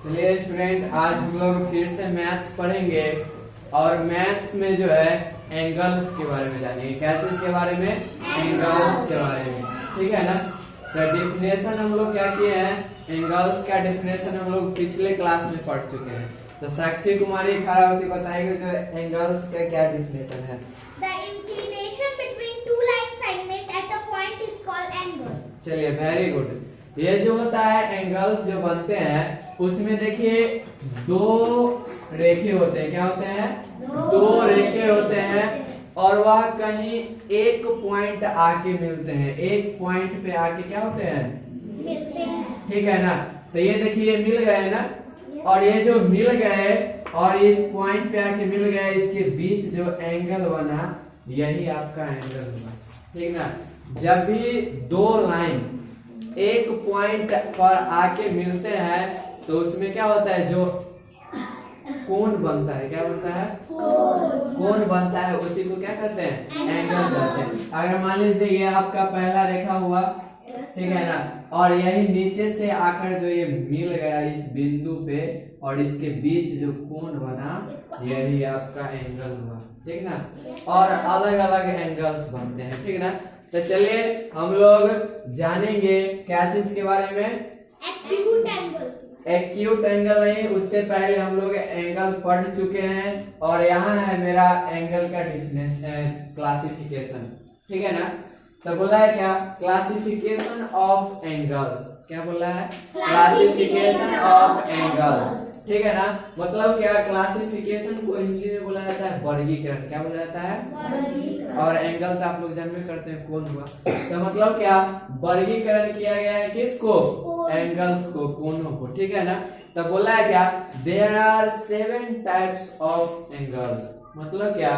चलिए स्टूडेंट, आज हम लोग फिर से मैथ्स पढ़ेंगे और मैथ्स में जो है एंगल्स के बारे में जानेंगे। क्या चीज के बारे में? एंगल्स के बारे में। ठीक है ना। तो डेफिनेशन हम लोग क्या किए हैं, एंगल्स का डेफिनेशन हम लोग पिछले क्लास में पढ़ चुके हैं। तो साक्षी कुमारी खड़ा होकर बताएगी जो एंगल्स का क्या डेफिनेशन है। The inclination between two line segment at a point is called angle. चलिए, वेरी गुड। ये जो होता है एंगल्स जो बनते हैं उसमें देखिए दो रेखे होते हैं। क्या होते हैं? दो रेखे होते हैं और वह कहीं एक पॉइंट आके मिलते हैं। एक पॉइंट पे आके क्या होते हैं? मिलते हैं। ठीक है ना। तो ये देखिए मिल गए ना, और ये जो मिल गए और इस पॉइंट पे आके मिल गए, इसके बीच जो एंगल बना यही आपका एंगल हुआ। ठीक ना। जब भी दो लाइन एक पॉइंट पर आके मिलते हैं तो उसमें क्या होता है, जो कोण बनता है। क्या बनता है? कोण बनता है। उसी को क्या कहते हैं? एंगल कहते हैं। अगर मान लीजिए ये आपका पहला रेखा हुआ, ठीक है ना, और यही नीचे से आकर जो ये मिल गया इस बिंदु पे और इसके बीच जो कोण बना यही आपका एंगल हुआ। ठीक ना। और अलग अलग एंगल्स बनते हैं। ठीक ना। तो चलिए हम लोग जानेंगे क्या चीज के बारे में? Acute angle. एक्यूट एंगल नहीं, उससे पहले हम लोग एंगल पढ़ चुके हैं और यहाँ है मेरा एंगल का डेफिनेशन, क्लासिफिकेशन। ठीक है ना। तो बोला है क्या? Classification of angles. क्या बोला है? Classification of angles. ठीक है ना। मतलब क्या? क्लासिफिकेशन को हिंदी में बोला जाता है वर्गीकरण। क्या बोला जाता है? और एंगल तो आप लोग जन्म में करते हैं, कौन हुआ। तो मतलब क्या? वर्गीकरण किया गया है किसको? एंगल्स को, कोणों को। ठीक है ना। तो बोला है क्या? There are 7 types of angles. मतलब क्या?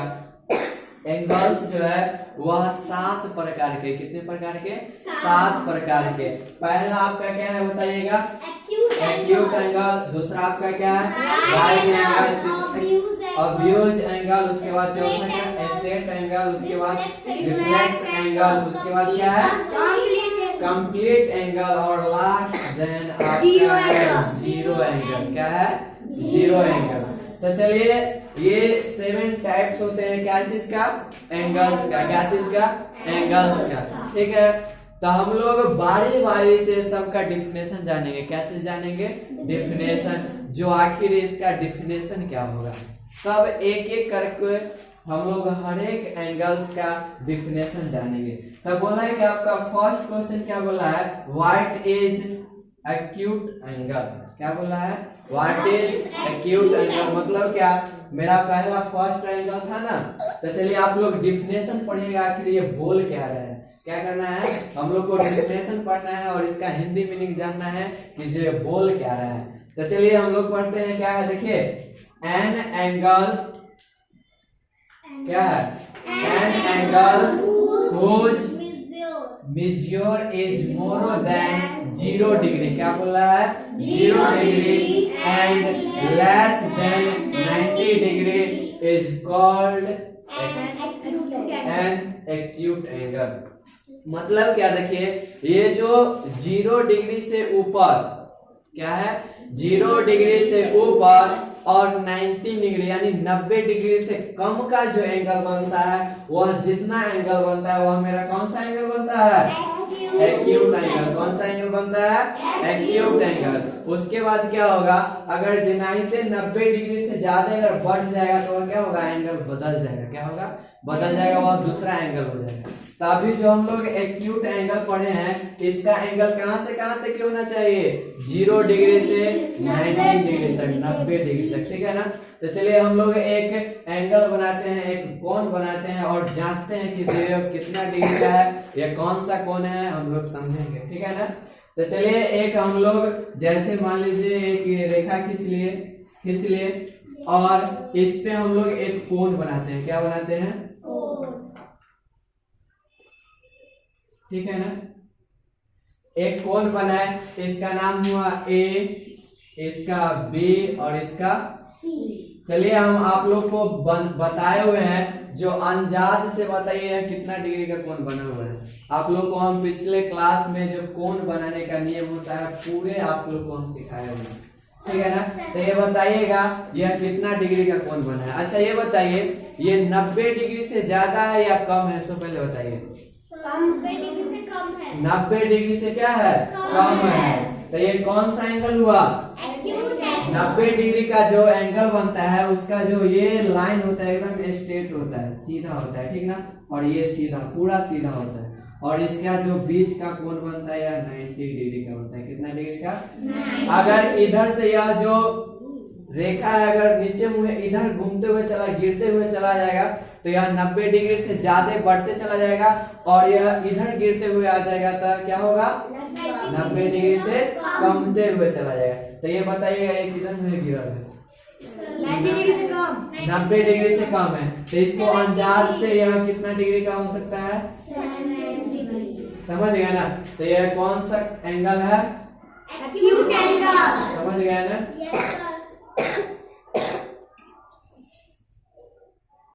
एंगल्स जो है वह 7 प्रकार के। कितने प्रकार के? 7 प्रकार के। पहला आपका क्या है बताइएगा? Acute angle. दूसरा आपका क्या है? Right angle. Obtuse angle. उसके बाद चौथा क्या? Straight angle. उसके बाद रिफ्लेक्स एंगल। उसके बाद क्या है? Complete angle. और लास्ट देन आपका जीरो एंगल। क्या है? Zero angle. तो चलिए, ये 7 टाइप्स होते हैं क्या चीज का? एंगल्स का। क्या चीज का? एंगल्स का। ठीक है। तो हम लोग बारी बारी से सबका डेफिनेशन जानेंगे। क्या चीज जानेंगे? डेफिनेशन। जो आखिर इसका डेफिनेशन क्या होगा, सब एक एक करके हम लोग हर एक एंगल्स का डेफिनेशन जानेंगे। तो बोला है कि आपका फर्स्ट क्वेश्चन क्या बोला है? What is acute angle. क्या बोला है? What is acute angle. मतलब क्या? मेरा पहला फर्स्ट एंगल था ना। तो चलिए आप लोग डेफिनेशन पढ़िएगा, आखिर ये बोल क्या रहा है। क्या करना है? हम लोग को डेफिनेशन पढ़ना है और इसका हिंदी मीनिंग जानना है कि जो बोल क्या रहा है। तो चलिए हम लोग पढ़ते हैं। क्या है देखिए, एन एंगल। क्या है? An angle whose measure is more than 0 degree। क्या बोल रहा है? 0 degree and less than 90 degree is called an acute angle। मतलब क्या? देखिए, ये जो 0 डिग्री से ऊपर, क्या है? 0 डिग्री से ऊपर और 90 डिग्री यानी 90 डिग्री से कम का जो एंगल बनता है, वह जितना एंगल बनता है वह मेरा कौन सा एंगल बनता है? Acute angle. कौन सा एंगल बनता है? Acute angle. उसके बाद क्या होगा? अगर जिनाइते 90 डिग्री से ज्यादा अगर बढ़ जाएगा तो वह क्या होगा? एंगल बदल जाएगा। क्या होगा? बदल जाएगा, वह दूसरा एंगल हो जाएगा। तो अभी जो हम लोग एक्यूट एंगल पढ़े हैं, इसका एंगल कहां से कहां तक होना चाहिए? 0 डिग्री से 90 डिग्री तक, 90 डिग्री तक। ठीक है ना। तो चलिए हम लोग एक एंगल बनाते हैं, एक कोण बनाते हैं और जांचते हैं कि ये कितना डिग्री का है, ये कौन सा कोण है, हम लोग समझेंगे। ठीक है ना। तो चलिए एक हम लोग जैसे मान लीजिए एक रेखा खींच लिए और इस पे हम लोग एक कोण बनाते हैं। क्या बनाते हैं? ठीक है ना। एक कोण बनाए, इसका नाम हुआ ए, इसका बी और इसका सी। चलिए हम आप लोग को बताए हुए हैं, जो अनजाद से बताइए कितना डिग्री का कोण बना हुआ है। आप लोग को हम पिछले क्लास में जो कोण बनाने का नियम होता है पूरे आप लोग को हम सिखाए हुए हैं। ठीक है ना। तो ये बताइएगा यह कितना डिग्री का कोण बना है। अच्छा ये बताइए ये 90 डिग्री से ज्यादा है या कम है, सो पहले बताइए। 90 डिग्री से कम है। 90 डिग्री से क्या है, कम है। तो ये कौन सा एंगल हुआ, एक्यूट एंगल। 90 डिग्री का जो एंगल बनता है उसका जो ये लाइन होता है एकदम स्ट्रेट होता है, सीधा होता है, ठीक ना। और ये सीधा पूरा सीधा होता है और इसका जो बीच का कोण बनता है यह 90 डिग्री का होता है। कितना डिग्री का, अगर इधर से यह जो रेखा है अगर नीचे मुहे इधर घूमते हुए चला गिरते हुए चला जाएगा तो यह 90 डिग्री से ज्यादा बढ़ते चला जाएगा और यह इधर गिरते हुए आ जाएगा तो क्या होगा, 90 डिग्री से कमते हुए चला जाएगा। तो ये बताइएगा ये किधर में गिरा है, 90 डिग्री से कम। 90 डिग्री से कम है। तो इसको अंदाज से यह कितना डिग्री का हो सकता है, 7 डिग्री। समझ गए ना। तो यह कौन सा एंगल है, एक्यूट एंगल। समझ गए ना। Yes sir.